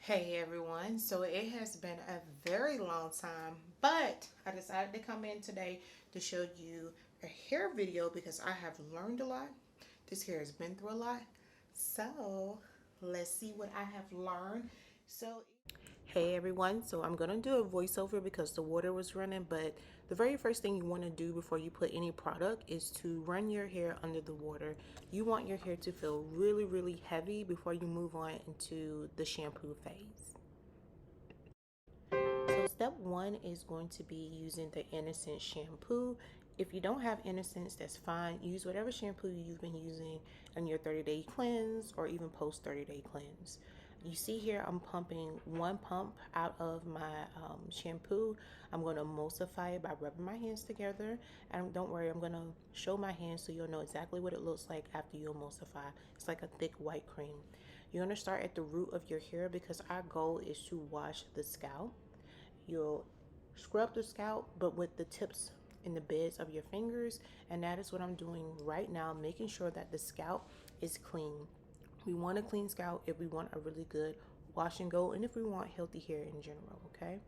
Hey everyone, so it has been a very long time, but I decided to come in today to show you a hair video because I have learned a lot. This hair has been through a lot, so let's see what I have learned. Hey everyone, so I'm gonna do a voiceover because the water was running, but the very first thing you want to do before you put any product is to run your hair under the water. You want your hair to feel really, really heavy before you move on into the shampoo phase. So step one is going to be using the Innersense shampoo. If you don't have Innersense, that's fine. Use whatever shampoo you've been using on your 30-day cleanse or even post 30-day cleanse. You see here, I'm pumping one pump out of my shampoo. I'm going to emulsify it by rubbing my hands together. And don't worry, I'm going to show my hands so you'll know exactly what it looks like after you emulsify. It's like a thick white cream. You're going to start at the root of your hair because our goal is to wash the scalp. You'll scrub the scalp, but with the tips in the beds of your fingers, and that is what I'm doing right now, making sure that the scalp is clean. We want a clean scalp if we want a really good wash and go, and if we want healthy hair in general, okay?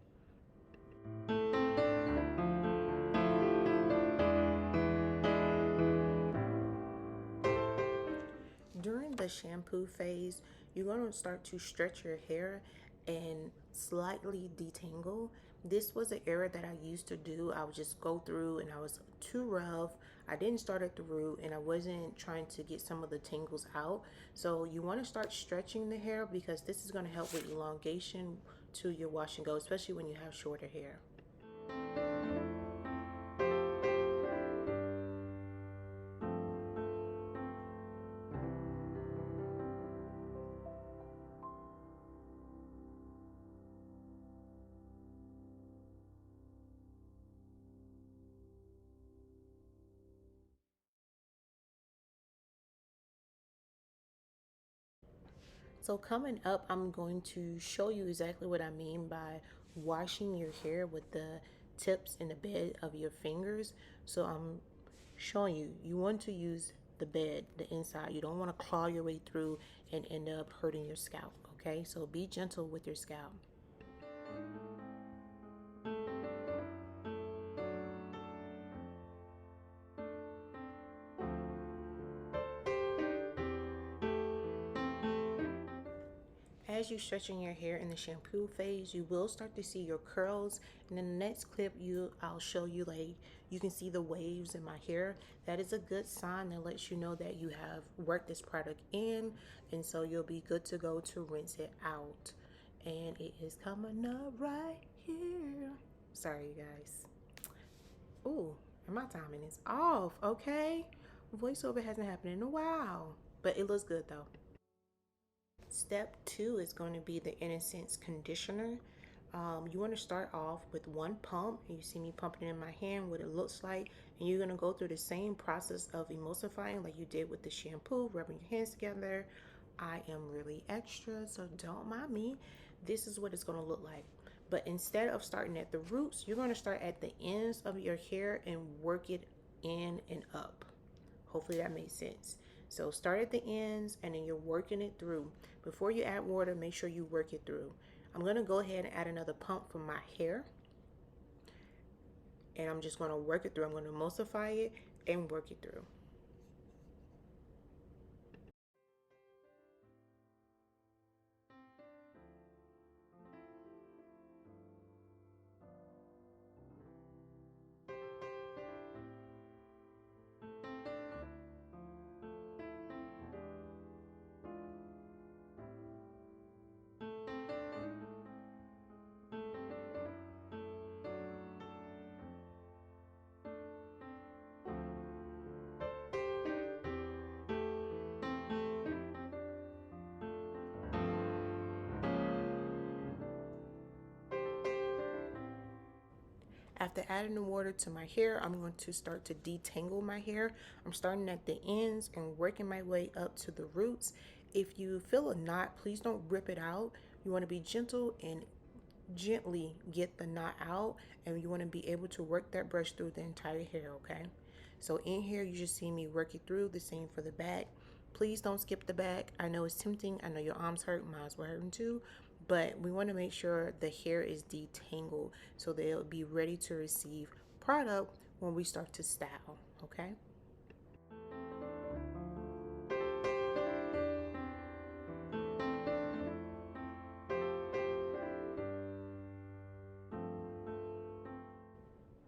During the shampoo phase, you're going to start to stretch your hair and slightly detangle. This was an error that I used to do. I would just go through and I was too rough. I didn't start at the root and I wasn't trying to get some of the tangles out. So you want to start stretching the hair because this is going to help with elongation to your wash and go, especially when you have shorter hair. So coming up, I'm going to show you exactly what I mean by washing your hair with the tips in the bed of your fingers. So I'm showing you, you want to use the bed, the inside. You don't want to claw your way through and end up hurting your scalp, okay? So be gentle with your scalp. As you're stretching your hair in the shampoo phase, you will start to see your curls. And in the next clip, I'll show you, like, you can see the waves in my hair. That is a good sign that lets you know that you have worked this product in, and so you'll be good to go to rinse it out. And it is coming up right here. Sorry, you guys. Ooh, and my timing is off, okay? Voiceover hasn't happened in a while, but it looks good though. Step two is going to be the Innersense conditioner. You want to start off with one pump. You see me pumping in my hand what it looks like, and you're going to go through the same process of emulsifying like you did with the shampoo, rubbing your hands together. I am really extra, so don't mind me. This is what it's going to look like. But instead of starting at the roots, you're going to start at the ends of your hair and work it in and up. Hopefully that makes sense. So start at the ends and then you're working it through. Before you add water, make sure you work it through. I'm going to go ahead and add another pump for my hair. And I'm just going to work it through. I'm going to emulsify it and work it through. After adding the water to my hair, I'm going to start to detangle my hair. I'm starting at the ends and working my way up to the roots. If you feel a knot, please don't rip it out. You want to be gentle and gently get the knot out, and you want to be able to work that brush through the entire hair, okay? So in here, you just see me work it through. The same for the back. Please don't skip the back. I know it's tempting. I know your arms hurt. Mine's were hurting too. but we want to make sure the hair is detangled so that it'll be ready to receive product when we start to style. Okay.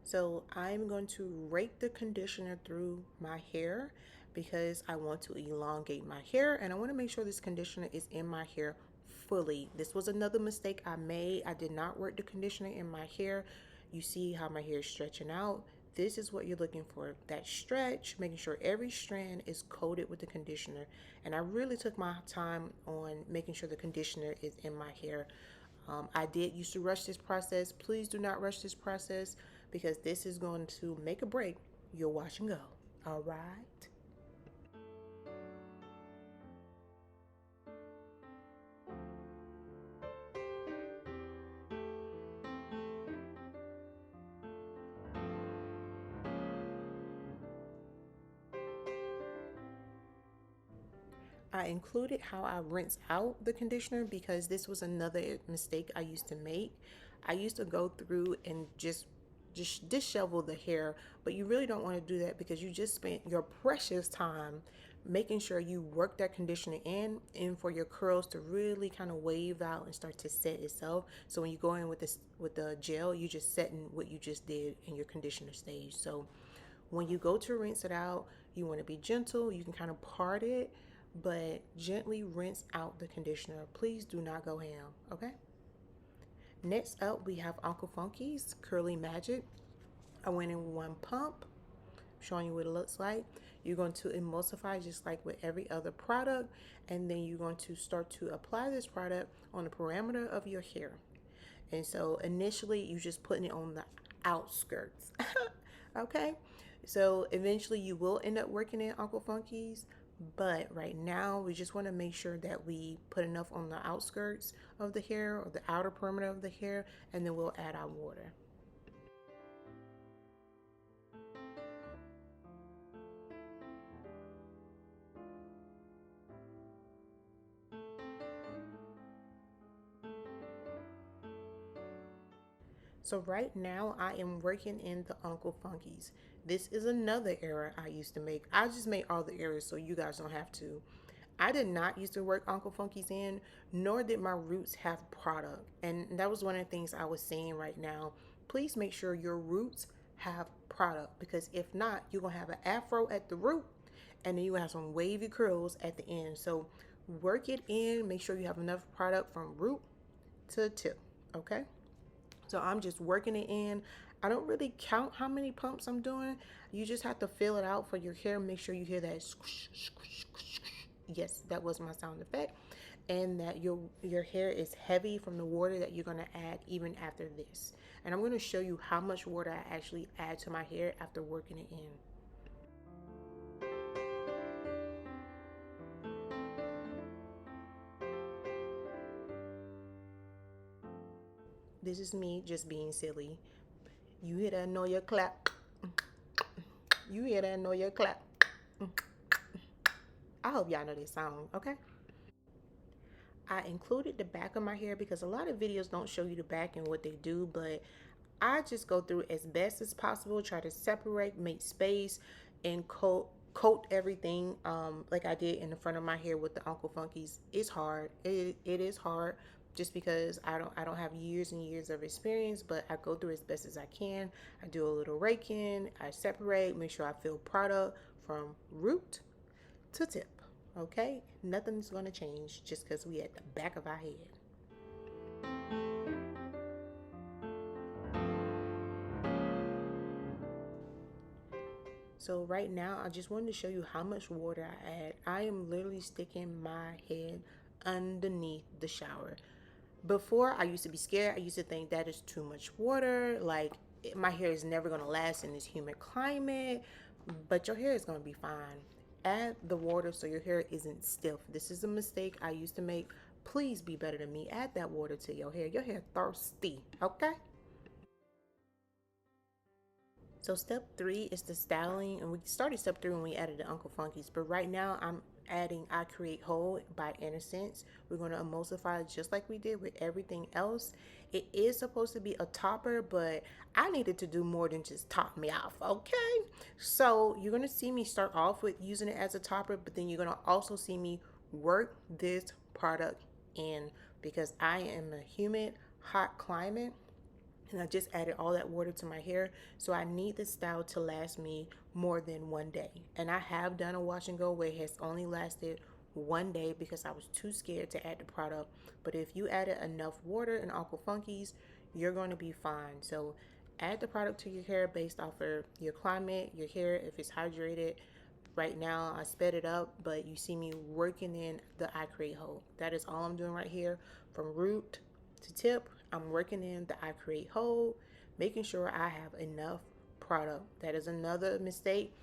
So I'm going to rake the conditioner through my hair because I want to elongate my hair and I want to make sure this conditioner is in my hair fully. This was another mistake I made. I did not work the conditioner in my hair. You see how my hair is stretching out. This is what you're looking for, that stretch, making sure every strand is coated with the conditioner. And I really took my time on making sure the conditioner is in my hair. I did used to rush this process. Please do not rush this process because this is going to make or break your wash and go. All right. I included how I rinse out the conditioner because this was another mistake I used to make. I used to go through and just dishevel the hair, but you really don't want to do that because you just spent your precious time making sure you work that conditioner in and for your curls to really kind of wave out and start to set itself. So when you go in with this with the gel, you just setting what you just did in your conditioner stage. So when you go to rinse it out, you want to be gentle. You can kind of part it, but gently rinse out the conditioner. Please do not go ham, okay? Next up, we have Uncle Funky's Curly Magic. I went in one pump, showing you what it looks like. You're going to emulsify just like with every other product, and then you're going to start to apply this product on the perimeter of your hair. And so initially, you're just putting it on the outskirts, okay? So eventually, you will end up working in Uncle Funky's, but right now, we just want to make sure that we put enough on the outskirts of the hair or the outer perimeter of the hair, and then we'll add our water. So right now I am working in the Uncle Funky's. This is another error I used to make. I just made all the errors so you guys don't have to. I did not used to work Uncle Funky's in, nor did my roots have product. And that was one of the things I was saying right now. Please make sure your roots have product because if not, you're gonna have an afro at the root and then you have some wavy curls at the end. So work it in, make sure you have enough product from root to tip, okay? So I'm just working it in. I don't really count how many pumps I'm doing. You just have to feel it out for your hair. Make sure you hear that squish, squish, squish, squish. Yes, that was my sound effect. And that your hair is heavy from the water that you're going to add even after this. And I'm going to show you how much water I actually add to my hair after working it in. This is me just being silly. You hear that know your clap. You hear that know your clap. I hope y'all know this song, okay? I included the back of my hair because a lot of videos don't show you the back and what they do, but I just go through as best as possible, try to separate, make space, and coat everything like I did in the front of my hair with the Uncle Funky's. It's hard. It is hard just because I don't have years and years of experience, but I go through as best as I can. I do a little raking, I separate, make sure I feel product from root to tip. Okay? Nothing's gonna change just because we at the back of our head. So right now, I just wanted to show you how much water I add. I am literally sticking my head underneath the shower. Before, I used to be scared. I used to think that is too much water. Like, my hair is never going to last in this humid climate. But your hair is going to be fine. Add the water so your hair isn't stiff. This is a mistake I used to make. Please be better than me. Add that water to your hair. Your hair thirsty, okay? So step 3 is the styling, and we started step 3 when we added the Uncle Funkies, but right now I'm adding I Create Whole by Innersense. We're going to emulsify just like we did with everything else. It is supposed to be a topper, but I needed to do more than just top me off, okay? So you're going to see me start off with using it as a topper, but then you're going to also see me work this product in, because I am a humid, hot climate, and I just added all that water to my hair. So I need the style to last me more than one day. And I have done a wash and go where it has only lasted one day because I was too scared to add the product. But if you added enough water and Aqua Funkies, you're going to be fine. So add the product to your hair based off of your climate, your hair, if it's hydrated. Right now, I sped it up, but you see me working in the I Create Whole. That is all I'm doing right here from root to tip. I'm working in the I Create Whole, making sure I have enough product. That is another mistake.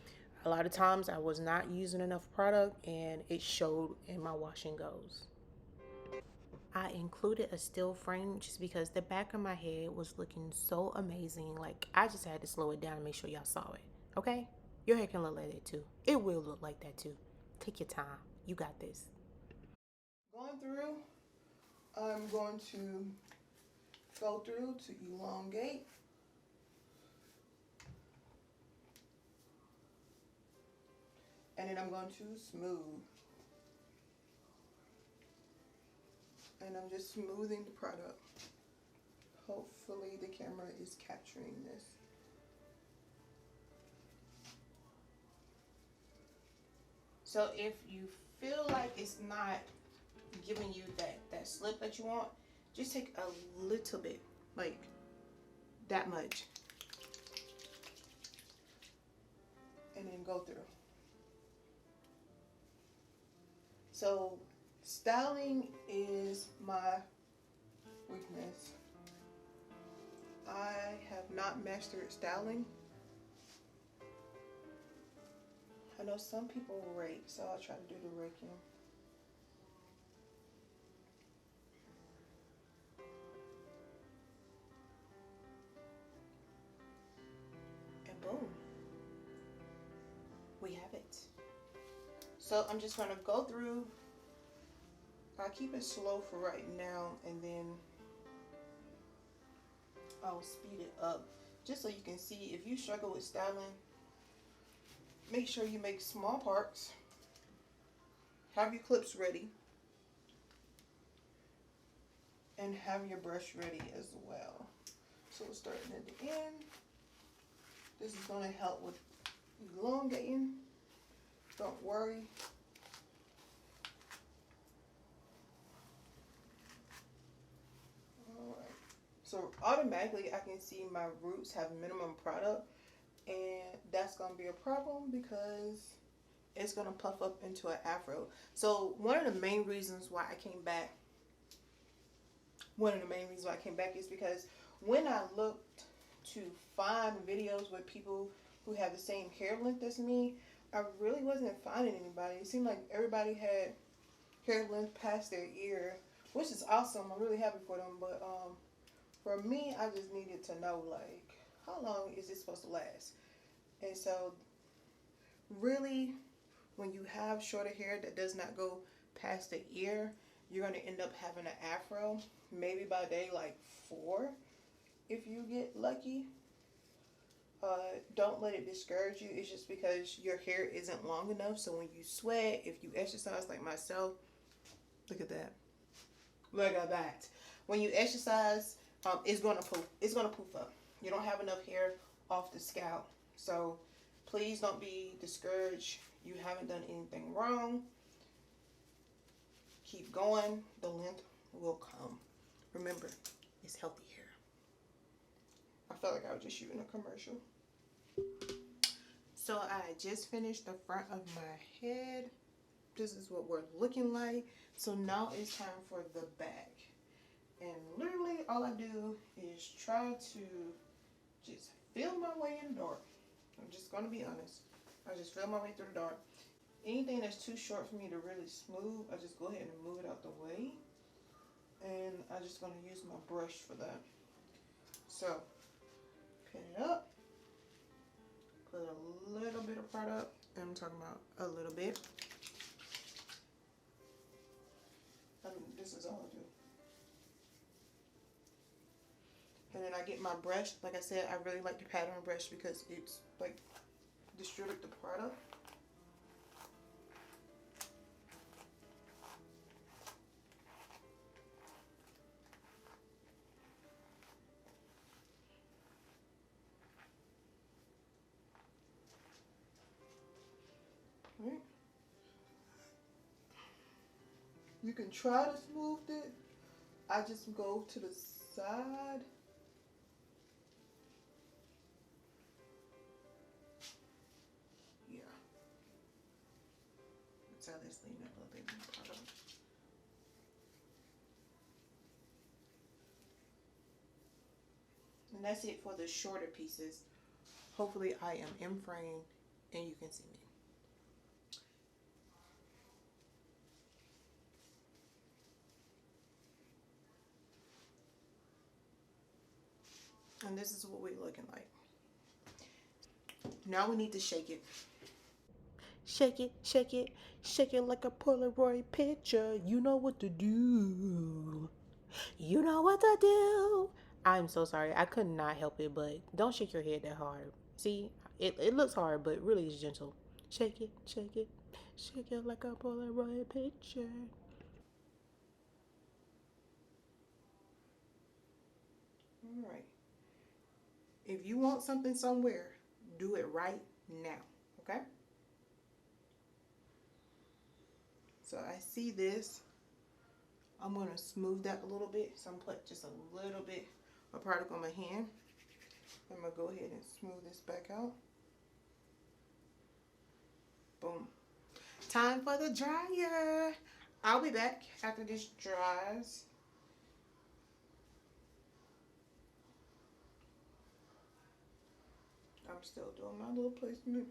A lot of times I was not using enough product and it showed in my wash and goes. I included a still frame just because the back of my head was looking so amazing. Like, I just had to slow it down and make sure y'all saw it. Okay? Your hair can look like that too. It will look like that too. Take your time. You got this. Going through, I'm going to go through to elongate. And then I'm going to smooth. And I'm just smoothing the product. Hopefully the camera is capturing this. So if you feel like it's not giving you that slip that you want, just take a little bit, like that much, and then go through. So styling is my weakness. I have not mastered styling. I know some people rake, so I'll try to do the raking. And boom, we have it. So I'm just gonna go through. I'll keep it slow for right now, and then I'll speed it up just so you can see. If you struggle with styling, make sure you make small parts. Have your clips ready. And have your brush ready as well. So we're starting at the end. This is going to help with elongating. Don't worry. Alright. So automatically I can see my roots have minimum product. And that's going to be a problem because it's going to puff up into an afro. So one of the main reasons why I came back is because when I looked to find videos with people who have the same hair length as me, I really wasn't finding anybody. It seemed like everybody had hair length past their ear, which is awesome. I'm really happy for them. But for me, I just needed to know, like, how long is this supposed to last? And so really, when you have shorter hair that does not go past the ear, you're going to end up having an afro maybe by day like 4 if you get lucky. Don't let it discourage you. It's just because your hair isn't long enough. So when you sweat, if you exercise like myself, look at that. Look at that. When you exercise, it's gonna poof. It's gonna poof up. You don't have enough hair off the scalp. So please don't be discouraged. You haven't done anything wrong. Keep going. The length will come. Remember, it's healthy hair. I felt like I was just shooting a commercial. So I just finished the front of my head. This is what we're looking like. So now it's time for the back. And literally all I do is try to just feel my way in the dark. I'm just going to be honest. I just feel my way through the dark. Anything that's too short for me to really smooth, I just go ahead and move it out the way. And I'm just going to use my brush for that. So, pin it up. put a little bit of product. I'm talking about a little bit. This is all I do. And then I get my brush. Like I said, I really like the pattern brush because it's like distribute the product. Right. You can try to smooth it. I just go to the side. Yeah. That's how this lean up a little bit more product. And that's it for the shorter pieces. Hopefully I am in frame and you can see me. And this is what we're looking like. Now we need to shake it. Shake it, shake it, shake it like a Polaroid picture. You know what to do. You know what to do. I'm so sorry. I could not help it, but don't shake your head that hard. See, it looks hard, but really it's gentle. Shake it, shake it, shake it like a Polaroid picture. All right. If you want something somewhere, do it right now. Okay? So I see this. I'm going to smooth that a little bit. So I'm going to put just a little bit of product on my hand. I'm going to go ahead and smooth this back out. Boom. Time for the dryer. I'll be back after this dries. I'm still doing my little placement.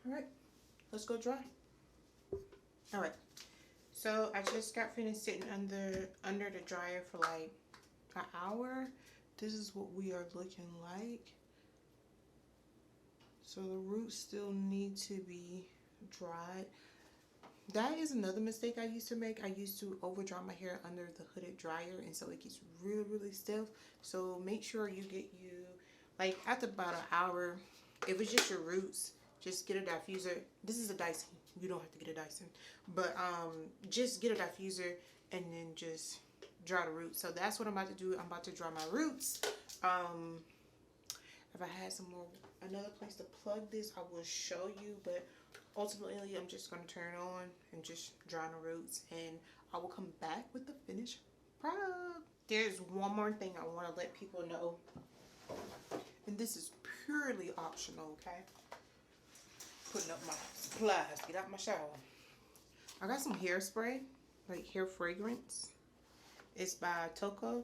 All right, let's go dry. All right, so I just got finished sitting under the dryer for like an hour. This is what we are looking like. So the roots still need to be dried. That is another mistake I used to make. I used to over dry my hair under the hooded dryer, and so it gets really stiff. So make sure you get like after about an hour, if it's just your roots, just get a diffuser. This is a Dyson. You don't have to get a Dyson, but just get a diffuser and then just dry the roots. So that's what I'm about to do. I'm about to dry my roots. If I had another place to plug this, I will show you, but ultimately I'm just going to turn it on and just dry the roots, and I will come back with the finished product. There's one more thing I want to let people know, and this is purely optional, okay? Putting up my supplies, get out my shower. I got some hairspray, like hair fragrance. It's by Toka,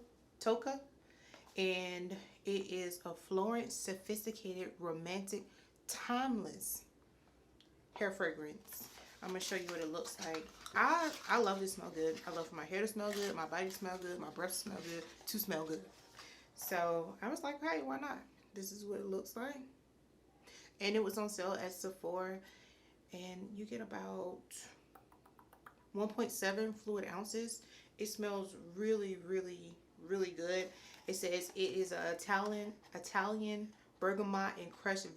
and it is a Florence sophisticated, romantic, timeless hair fragrance. I'm gonna show you what it looks like. I love this smell good. I love for my hair to smell good, my body to smell good, my breath to smell good, to smell good. So I was like, hey, why not? This is what it looks like. And it was on sale at Sephora, and you get about 1.7 fluid ounces. It smells really good. It says it is a Italian bergamot and crushed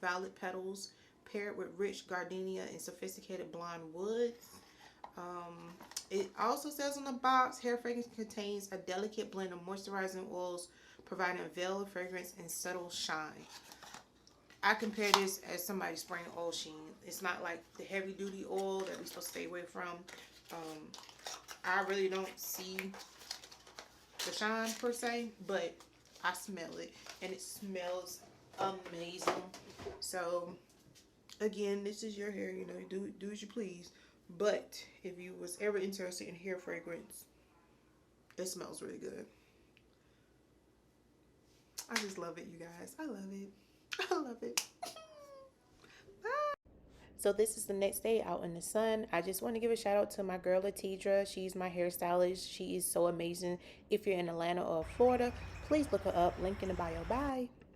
violet petals paired with rich gardenia and sophisticated blonde woods. It also says on the box, hair fragrance contains a delicate blend of moisturizing oils, providing a veil of fragrance and subtle shine. I compare this as somebody spraying oil sheen. It's not like the heavy duty oil that we're supposed to stay away from. I really don't see the shine per se, but I smell it and it smells amazing. So again, this is your hair, you know, do as you please. But if you was ever interested in hair fragrance, it smells really good. I just love it, you guys. I love it. I love it. So this is the next day out in the sun. I just want to give a shout out to my girl Latidra. She's my hairstylist. She is so amazing. If you're in Atlanta or Florida, please look her up. Link in the bio. Bye.